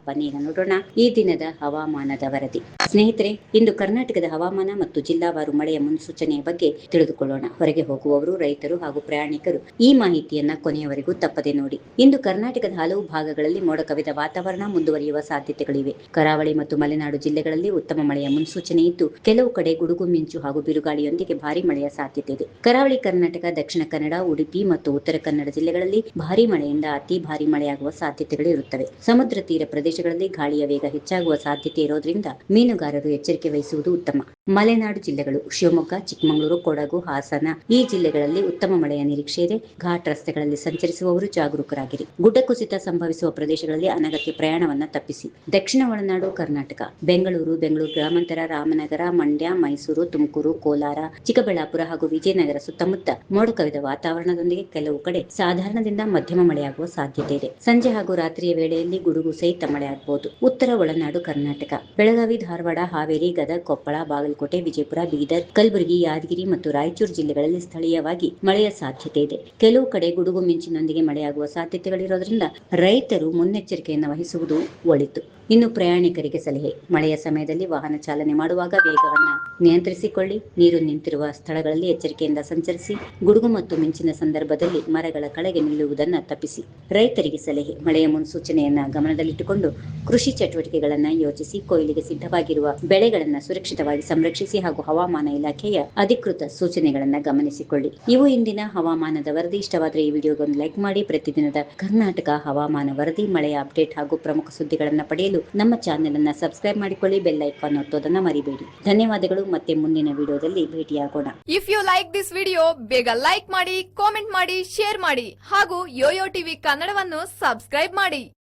ಬನ್ನಿ ಈಗ ನೋಡೋಣ ಈ ದಿನದ ಹವಾಮಾನದ ವರದಿ. ಸ್ನೇಹಿತರೆ, ಇಂದು ಕರ್ನಾಟಕದ ಹವಾಮಾನ ಮತ್ತು ಜಿಲ್ಲಾವಾರು ಮಳೆಯ ಮುನ್ಸೂಚನೆಯ ಬಗ್ಗೆ ತಿಳಿದುಕೊಳ್ಳೋಣ. ಹೊರಗೆ ಹೋಗುವವರು, ರೈತರು ಹಾಗೂ ಪ್ರಯಾಣಿಕರು ಈ ಮಾಹಿತಿಯನ್ನ ಕೊನೆಯವರೆಗೂ ತಪ್ಪದೆ ನೋಡಿ. ಇಂದು ಕರ್ನಾಟಕದ ಹಲವು ಭಾಗಗಳಲ್ಲಿ ಮೋಡ ಕವಿದ ವಾತಾವರಣ ಮುಂದುವರಿಯುವ ಸಾಧ್ಯತೆಗಳಿವೆ. ಕರಾವಳಿ ಮತ್ತು ಮಲೆನಾಡು ಜಿಲ್ಲೆಗಳಲ್ಲಿ ಉತ್ತಮ ಮಳೆಯ ಮುನ್ಸೂಚನೆ ಇದ್ದು, ಕೆಲವು ಕಡೆ ಗುಡುಗು ಮಿಂಚು ಹಾಗೂ ಬಿರುಗಾಳಿಯೊಂದಿಗೆ ಭಾರಿ ಮಳೆಯ ಸಾಧ್ಯತೆ ಇದೆ. ಕರಾವಳಿ ಕರ್ನಾಟಕ, ದಕ್ಷಿಣ ಕನ್ನಡ, ಉಡುಪಿ ಮತ್ತು ಉತ್ತರ ಕನ್ನಡ ಜಿಲ್ಲೆಗಳಲ್ಲಿ ಭಾರಿ ಮಳೆಯಿಂದ ಅತಿ ಭಾರಿ ಮಳೆಯಾಗುವ ಸಾಧ್ಯತೆಗಳು ಇರುತ್ತವೆ. ಸಮುದ್ರ ತೀರ ಪ್ರದೇಶಗಳಲ್ಲಿ ಗಾಳಿಯ ವೇಗ ಹೆಚ್ಚಾಗುವ ಸಾಧ್ಯತೆ ಇರೋದ್ರಿಂದ ಮೀನುಗಾರರು ಎಚ್ಚರಿಕೆ ವಹಿಸುವುದು ಉತ್ತಮ. ಮಲೆನಾಡು ಜಿಲ್ಲೆಗಳು ಶಿವಮೊಗ್ಗ, ಚಿಕ್ಕಮಗಳೂರು, ಕೊಡಗು, ಹಾಸನ ಈ ಜಿಲ್ಲೆಗಳಲ್ಲಿ ಉತ್ತಮ ಮಳೆಯ ನಿರೀಕ್ಷೆ ಇದೆ. ಘಾಟ್ ರಸ್ತೆಗಳಲ್ಲಿ ಸಂಚರಿಸುವವರು ಜಾಗರೂಕರಾಗಿರಿ. ಗುಡ್ಡ ಕುಸಿತ ಸಂಭವಿಸುವ ಪ್ರದೇಶಗಳಲ್ಲಿ ಅನಗತ್ಯ ಪ್ರಯಾಣವನ್ನ ತಪ್ಪಿಸಿ. ದಕ್ಷಿಣ ಒಳನಾಡು ಕರ್ನಾಟಕ ಬೆಂಗಳೂರು ಗ್ರಾಮಾಂತರ, ರಾಮನಗರ, ಮಂಡ್ಯ, ಮೈಸೂರು, ತುಮಕೂರು, ಕೋಲಾರ, ಚಿಕ್ಕಬಳ್ಳಾಪುರ ಹಾಗೂ ವಿಜಯನಗರ ಸುತ್ತಮುತ್ತ ಮೋಡ ಕವಿದ ವಾತಾವರಣದೊಂದಿಗೆ ಕೆಲವು ಕಡೆ ಸಾಧಾರಣದಿಂದ ಮಧ್ಯಮ ಮಳೆಯಾಗುವ ಸಾಧ್ಯತೆ ಇದೆ. ಸಂಜೆ ಹಾಗೂ ರಾತ್ರಿಯ ವೇಳೆಯಲ್ಲಿ ಗುಡುಗು ಸಹಿತ ಮಳೆಯಾಗಬಹುದು. ಉತ್ತರ ಒಳನಾಡು ಕರ್ನಾಟಕ ಬೆಳಗಾವಿ, ಧಾರವಾಡ, ಹಾವೇರಿ, ಗದಗ, ಕೊಪ್ಪಳ, ಬಾಗಲಕೋಟೆ, ವಿಜಯಪುರ, ಬೀದರ್, ಕಲಬುರಗಿ, ಯಾದಗಿರಿ ಮತ್ತು ರಾಯಚೂರು ಜಿಲ್ಲೆಗಳಲ್ಲಿ ಸ್ಥಳೀಯವಾಗಿ ಮಳೆಯ ಸಾಧ್ಯತೆ ಇದೆ. ಕೆಲವು ಕಡೆ ಗುಡುಗು ಮಿಂಚಿನೊಂದಿಗೆ ಮಳೆಯಾಗುವ ಸಾಧ್ಯತೆಗಳಿರೋದ್ರಿಂದ ರೈತರು ಮುನ್ನೆಚ್ಚರಿಕೆಯನ್ನು ವಹಿಸುವುದು ಒಳಿತು. ಇನ್ನು ಪ್ರಯಾಣಿಕರಿಗೆ ಸಲಹೆ: ಮಳೆಯ ಸಮಯದಲ್ಲಿ ವಾಹನ ಚಾಲನೆ ಮಾಡುವಾಗ ವೇಗವನ್ನ ನಿಯಂತ್ರಿಸಿಕೊಳ್ಳಿ. ನೀರು ನಿಂತಿರುವ ಸ್ಥಳಗಳಲ್ಲಿ ಎಚ್ಚರಿಕೆಯಿಂದ ಸಂಚರಿಸಿ. ಗುಡುಗು ಮತ್ತು ಮಿಂಚಿನ ಸಂದರ್ಭದಲ್ಲಿ ಮರಗಳ ಕೆಳಗೆ ನಿಲ್ಲುವುದನ್ನು ತಪ್ಪಿಸಿ. ರೈತರಿಗೆ ಸಲಹೆ: ಮಳೆಯ ಮುನ್ಸೂಚನೆಯನ್ನ ಗಮನದಲ್ಲಿಟ್ಟುಕೊಂಡು ಕೃಷಿ ಚಟುವಟಿಕೆಗಳನ್ನ ಯೋಚಿಸಿ. ಕೊಯ್ಲಿಗೆ ಸಿದ್ಧವಾಗಿರುವ ಬೆಳೆಗಳನ್ನ ಸುರಕ್ಷಿತವಾಗಿ ಸಂರಕ್ಷಿಸಿ ಹಾಗೂ ಹವಾಮಾನ ಇಲಾಖೆಯ ಅಧಿಕೃತ ಸೂಚನೆಗಳನ್ನ ಗಮನಿಸಿಕೊಳ್ಳಿ. ಇವು ಇಂದಿನ ಹವಾಮಾನದ ವರದಿ. ಇಷ್ಟವಾದರೆ ಈ ವಿಡಿಯೋಗೊಂದು ಲೈಕ್ ಮಾಡಿ. ಪ್ರತಿದಿನದ ಕರ್ನಾಟಕ ಹವಾಮಾನ ವರದಿ, ಮಳೆಯ ಅಪ್ಡೇಟ್ ಹಾಗೂ ಪ್ರಮುಖ ಸುದ್ದಿಗಳನ್ನ ಪಡೆಯಲು ನಮ್ಮ ಚಾನೆಲ್ ಅನ್ನ ಸಬ್ಸ್ಕ್ರೈಬ್ ಮಾಡಿಕೊಳ್ಳಿ. ಬೆಲ್ ಐಕಾನ್ ಒತ್ತೋದನ್ನ ಮರಿಬೇಡಿ. ಧನ್ಯವಾದಗಳು. ಮತ್ತೆ ಮುಂದಿನ ವಿಡಿಯೋದಲ್ಲಿ ಭೇಟಿಯಾಗೋಣ. If you like this video, ಬೇಗ ಲೈಕ್ ಮಾಡಿ, ಕಾಮೆಂಟ್ ಮಾಡಿ, ಶೇರ್ ಮಾಡಿ ಹಾಗೂ ಯೋಯೋ ಟಿವಿ ಕನ್ನಡವನ್ನು ಸಬ್ಸ್ಕ್ರೈಬ್ ಮಾಡಿ.